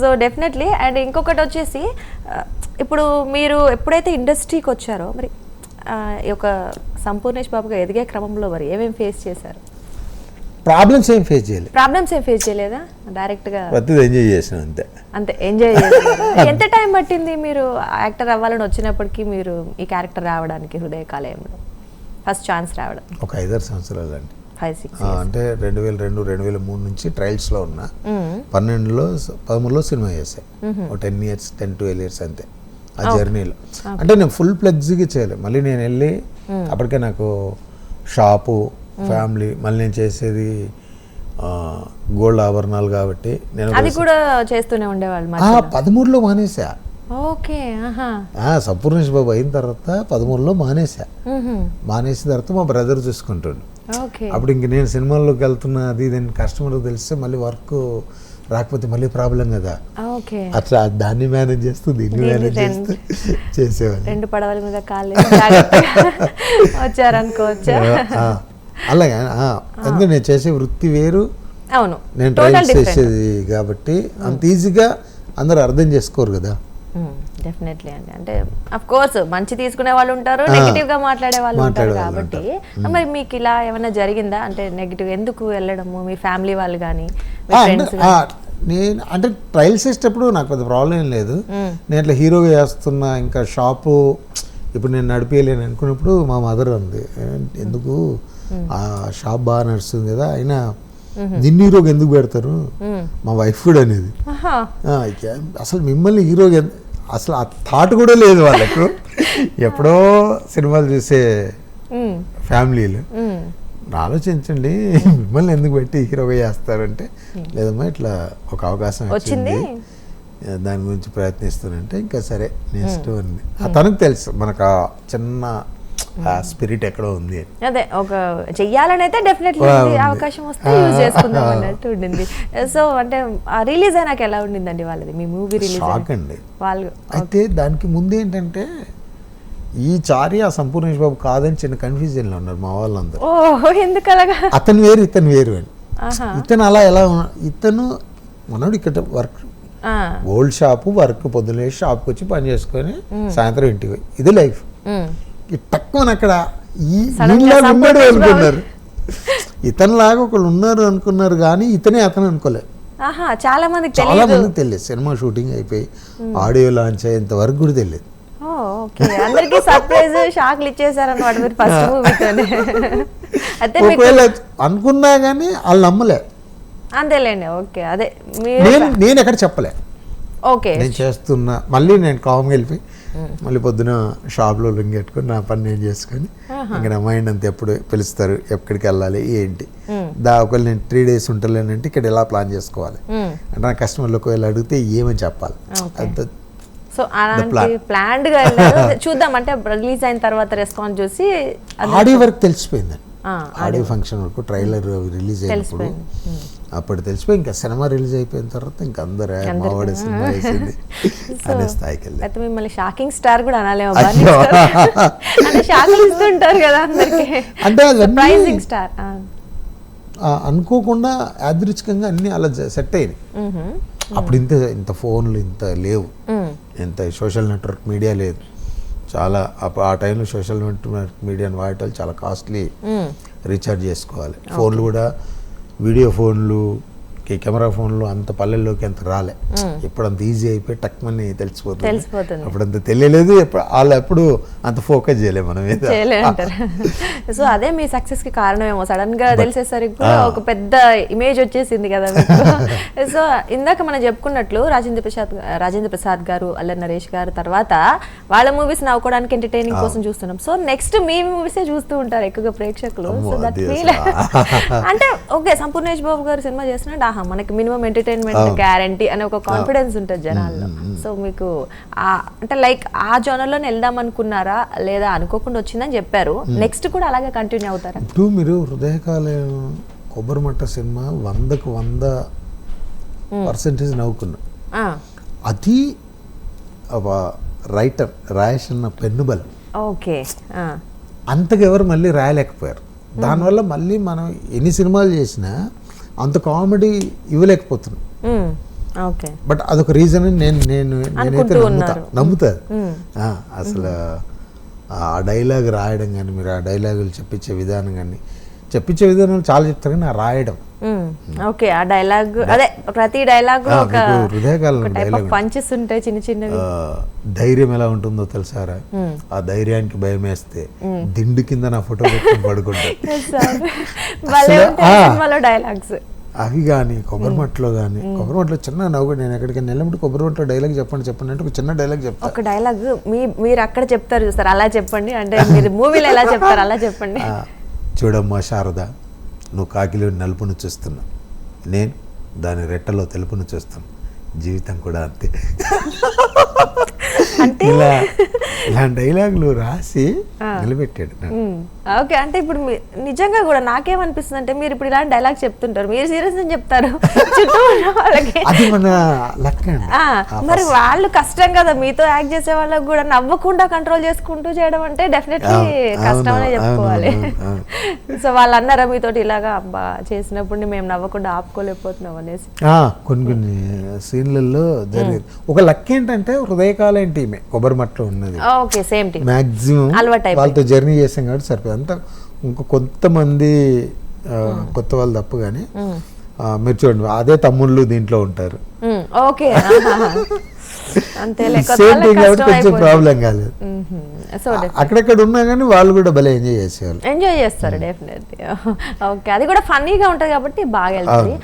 So definitely. And ఇంకొకటి వచ్చేసి ఇప్పుడు మీరు ఎప్పుడైతే ఇండస్ట్రీకి వచ్చారో మరి ఈ యొక్క సంపూర్ణేష్ బాబుగా ఎదిగే క్రమంలో మరి ఏమేమి ఫేస్ చేశారు? ప్రాబ్లమ్స్ ఏం ఫేస్ చేయలేదా? డైరెక్ట్గా ఎంజాయ్ చేసిన అంతే ఎంజాయ్ చేశారు. ఎంత టైం పట్టింది మీరు యాక్టర్ అవ్వాలని వచ్చినప్పటికీ మీరు ఈ క్యారెక్టర్ రావడానికి హృదయకాలయంలో ఫస్ట్ ఛాన్స్ రావడం? ఒక 5-6 సంవత్సరాలు అండి. 5-6 అంటే 2002-2003 నుంచి ట్రయల్స్లో ఉన్నా. 13లో సినిమా చేశాను. ఒక 10-12 ఇయర్స్ అంతే ఆ జర్నీలో. అంటే నేను ఫుల్ ప్లెగ్జ్గా చేయలేదు. మళ్ళీ నేను వెళ్ళి అప్పటికే నాకు షాపు, ఫ్యామిలీ, మళ్ళీ నేను చేసేది గోల్డ్ ఆభరణాలు కాబట్టి నేను అది కూడా చేస్తూనే ఉండేవాళ్ళు. 13లో మానేసా. ఓకే. సంపూర్ణేష్ బాబు అయిన తర్వాత 13లో మానేసా. మానేసిన తర్వాత మా బ్రదర్ చూసుకుంటాడు. అప్పుడు ఇంక నేను సినిమాల్లోకి వెళ్తున్నా, అది ఇది కస్టమర్కి తెలిస్తే మళ్ళీ వర్క్ రాకపోతే మళ్ళీ ప్రాబ్లం కదా. అట్లా దాన్ని మేనేజ్ చేస్తూ దీన్ని మేనేజ్ చేస్తూ చేసేవాళ్ళు. 2 పడవల మీద కాళ్ళు వచ్చారనుకోవచ్చా? అలాగే ఎందుకంటే నేను చేసే వృత్తి వేరు, అవును, నేను ట్రయల్స్ చేసేది కాబట్టి అంత ఈజీగా అందరూ అర్థం చేసుకోరు కదా. డెఫినెట్లీ అండి. అంటే అఫ్ కోర్స్ మంచి తీసుకునే వాళ్ళు ఉంటారు, నెగిటివ్ గా మాట్లాడే వాళ్ళు ఉంటారు కాబట్టి. మరి మీకు ఇలా ఏమైనా జరిగిందా? అంటే నెగిటివ్ ఎందుకు వెళ్ళడము, మీ ఫ్యామిలీ వాళ్ళు కానీ మీ ఫ్రెండ్స్? నేను అంటే ట్రయల్స్ చేసేటప్పుడు నాకు పెద్ద ప్రాబ్లం ఏం లేదు. నేను ఇట్లా హీరోగా చేస్తున్నా, ఇంకా షాపు ఇప్పుడు నేను నడిపేయలేను అనుకున్నప్పుడు మా మదర్ ఉంది, ఎందుకు ఆ షాప్ బాగా నడుస్తుంది కదా, అయినా నిన్ను హీరోగా ఎందుకు పెడతారు, మా వైఫ్ కూడా అనేది. అసలు మిమ్మల్ని హీరోగా అసలు ఆ థాట్ కూడా లేదు వాళ్ళకు. ఎప్పుడో సినిమాలు చూసే ఫ్యామిలీలు ఆలోచించండి, మిమ్మల్ని ఎందుకు పెట్టి హీరోగా చేస్తారంటే, లేదమ్మా ఇట్లా ఒక అవకాశం వచ్చింది, దాని గురించి ప్రయత్నిస్తానంటే ఇంకా సరే నెక్స్ట్ ఉంది. తనకు తెలుసు మనకు ఆ చిన్న స్పిరిట్ ఎక్కడో ఉంది. అదే ఒక చెయ్యాలని అయితే డెఫినెట్లీ అవకాశం వస్తే యూజ్ చేసుకుందాం అన్నట్టు ఉండింది. సో అంటే రిలీజ్ అయినాక ఎలా ఉండిందండి వాళ్ళది, మీ మూవీ రిలీజ్? షాక్ అండి వాళ్ళు. అయితే దానికి ముందు ఏంటంటే ఈ చార్య సంపూర్ణేష్ బాబు కాదని చిన్న కన్ఫ్యూజన్లో ఉన్నారు మా వాళ్ళందరూ. ఎందుకు అలాగా? అతను వేరు ఇతను వేరు అని. ఇతను అలా ఎలా, ఇతను మనోడు ఇక్కడ వర్క్ గోల్డ్ షాపు, వర్క్ పొద్దున షాప్కి వచ్చి పని చేసుకొని సాయంత్రం ఇంటికి, ఇది లైఫ్. తక్కువ అక్కడ ఉన్నాడు అనుకున్నారు, ఇతనిలాగా ఒకళ్ళు ఉన్నారు అనుకున్నారు, కానీ ఇతనే అతను అనుకోలేదు. చాలా మందికి తెలియదు. సినిమా షూటింగ్ అయిపోయి ఆడియో లాంచ్ అయ్యేంత వరకు కూడా తెలియదు. అందరికి సర్ప్రైజ్ షాక్లు ఇచ్చేసారన్నమాట మీరు ఫస్ట్ మూవీతోనే. ఒకవేళ అనుకున్నా కానీ వాళ్ళు నమ్మలే. అంతేలేండి. ఓకే. అదే నేను ఎక్కడ చెప్పలే. ఓకే, నేను చేస్తున్నా, మళ్ళీ నేను కామ్గా వెళ్ళిపోయి మళ్ళీ పొద్దున షాప్లో లింక్ పెట్టుకొని నా పని నేను చేసుకొని, ఇంకా నా మైండ్ అంతా ఎప్పుడు పిలుస్తారు, ఎక్కడికి వెళ్ళాలి ఏంటి, ఒకవేళ నేను 3 days ఉంటానంటే ఇక్కడ ఎలా ప్లాన్ చేసుకోవాలి అంటే నా కస్టమర్లు ఒకవేళ అడిగితే ఏమని చెప్పాలి, అంత. సో అలాంటి ప్లాన్డ్ గా చూద్దాం అంటే రిలీజ్ అయిన తర్వాత రెస్పాన్స్ చూసి ఆడియో వరకు తెలిసిపోయిందండి. ఆడియో ఫంక్షన్ వరకు ట్రైలర్ రిలీజ్ అయినప్పుడు అప్పుడు తెలిసిపోయి, ఇంకా సినిమా రిలీజ్ అయిపోయిన తర్వాత ఇంకా అందరూ మావాడే సినిమా వేసింది అనే స్థాయికి వెళ్ళి. అయితే మిమ్మల్ని షాకింగ్ స్టార్ కూడా అనాలేమో, షాకింగ్ ఇస్తుంటారు కదా అందరికి, అంటే సర్ప్రైజింగ్ స్టార్. అనుకోకుండా యాదృచ్ఛికంగా అన్ని అలా సెట్ అయినాయి. అప్పుడు ఇంత ఫోన్లు ఇంత లేవు, ఇంత సోషల్ నెట్వర్క్ మీడియా లేదు. చాలా ఆ టైంలో సోషల్ నెట్వర్క్ మీడియాని వాడటం చాలా కాస్ట్లీ, రీఛార్జ్ చేసుకోవాలి. ఫోన్లు కూడా వీడియో ఫోన్లు, కెమెరా ఫోన్లు అంత పల్లెల్లోకి అంత రాలే. ఇప్పుడు అంత ఈజీ అయిపోయి టక్మని తెలిసిపోతుంది. అప్పుడు అంత తెలియలేదు, వాళ్ళు ఎప్పుడు అంత ఫోకస్ చేయలేము మనం. సో అదే మీ సక్సెస్ కి కారణమేమో, సడన్ గా తెలిసేసరికి కూడా ఒక పెద్ద ఇమేజ్ వచ్చేసింది కదా. సో ఇందాక మనం చెప్పుకున్నట్లు రాజేంద్ర ప్రసాద్ గారు, అల్లరి నరేష్ గారు తర్వాత వాళ్ళ మూవీస్ నవ్వుకోవడానికి ఎంటర్టైనింగ్ కోసం చూస్తున్నాం. సో నెక్స్ట్ మీ మూవీసే చూస్తూ ఉంటారు ఎక్కువగా ప్రేక్షకులు. సో దట్ ఫీల్ అంటే ఓకే, సంపూర్ణేష్ బాబు గారు సినిమా చేస్తున్నాడు, మనకి మినిమం ఎంటర్టైన్మెంట్ గ్యారంటీ అనే ఒక కాన్ఫిడెన్స్ ఉంటుంది జనాల్లో. సో మీకు అంటే లైక్ ఆ జోనర్లోనే వెళ్దాం అనుకున్నారా, లేదా అనుకోకుండా వచ్చిందని చెప్పారు, నెక్స్ట్ కూడా అలాగే కంటిన్యూ అవుతారా? ఇప్పుడు మీరు హృదయకాలయం కొబ్బరిమట్ట సినిమా 100కు 100% నవ్వుకున్నా. అది రైటర్ రాయేషన్న పెన్నుబలం. ఓకే, అంతగా ఎవరు మళ్ళీ రాయలేకపోయారు. దానివల్ల మళ్ళీ మనం ఎన్ని సినిమాలు చేసినా అంత కామెడీ ఇవ్వలేకపోతున్నాం. ఓకే. బట్ అదొక రీజన్ నేనైతే నమ్ముతా. అసలు ఆ డైలాగ్ రాయడం కానీ, మీరు ఆ డైలాగులు చెప్పించే విధానం కానీ, చెప్పించే విధానం చాలా చెప్తారు కానీ ఆ రాయడం. ఓకే. ఆ డైలాగ్ అదే ప్రతి డైలాగ్ ఒక హృదయకాలం పంచెస్ ఉంటాయి చిన్న చిన్నవి. ధైర్యం ఎలా ఉంటుందో తెలుసారా? ఆ ధైర్యానికి భయం వేస్తే దిండు కింద నా ఫోటో పెట్టుకుని పడుకుంటా. డైలాగ్స్ అవి కానీ కొబ్బరిమట్లో కానీ, కొబ్బరిమట్లో చిన్న నవ్వు. నేను ఎక్కడికైనా వెళ్ళినప్పుడు కొబ్బరిమట్లో డైలాగ్ చెప్పండి అంటే ఒక చిన్న డైలాగ్ చెప్తాను. ఒక డైలాగ్ మీరు అక్కడ చెప్తారు చూస్తారు, అలా చెప్పండి. అంటే మీరు మూవీలో ఎలా చెప్తారు అలా చెప్పండి. చూడమ్మా శారద, నువ్వు కాకిలో నలుపును చూస్తున్నా, నేను దాని రెట్టలో తెలుపును చూస్తాను, జీవితం కూడా అంతే. అంటే ఇలా డైలాగులు రాసి నిలబెట్టాడు. ఓకే. అంటే ఇప్పుడు నిజంగా కూడా నాకేమనిపిస్తుంది అంటే, మీరు ఇప్పుడు ఇలాంటి డైలాగ్ చెప్తుంటారు, మీరు సీరియస్ అని చెప్తారు, చుట్టూ ఉన్న వాళ్ళకి అది మన లక్. మరి వాళ్ళు కష్టం కదా, మీతో యాక్ట్ చేసే వాళ్ళకి కూడా నవ్వకుండా కంట్రోల్ చేసుకుంటూ చేయడం అంటే డెఫినెట్లీ కష్టం అనే చెప్పుకోవాలి. సో వాళ్ళు అన్నారా మీతోటి ఇలాగా, అబ్బా చేసినప్పుడు మేము నవ్వకుండా ఆపుకోలేకపోతున్నాం అనేసి? కొన్ని సీన్లలో జరిగేది. ఒక లక్ ఏంటంటే హృదయకాలం టీమే కొబ్బరిమట్లో ఉన్నది. ఓకే, సేమ్ టీమ్ మాక్సిమం వాళ్ళతో జర్నీ చేసాం కాబట్టి సరిపోయింది. అంతా ఇంకో కొంతమంది కొత్త వాళ్ళు తప్పు కానీ మీరు చూడండి, అదే తమ్ముళ్ళు దీంట్లో ఉంటారు. ఓకే, కొంచెం ప్రాబ్లం కాలేదు. అక్కడక్కడ ఉన్నా కానీ వాళ్ళు కూడా భలే ఎంజాయ్ చేసేవాళ్ళు. ఎంజాయ్ చేస్తారు డెఫినెట్లీ. ఓకే, అది కూడా ఫన్నీగా ఉంటుంది కాబట్టి బాగా వెళ్తుంది.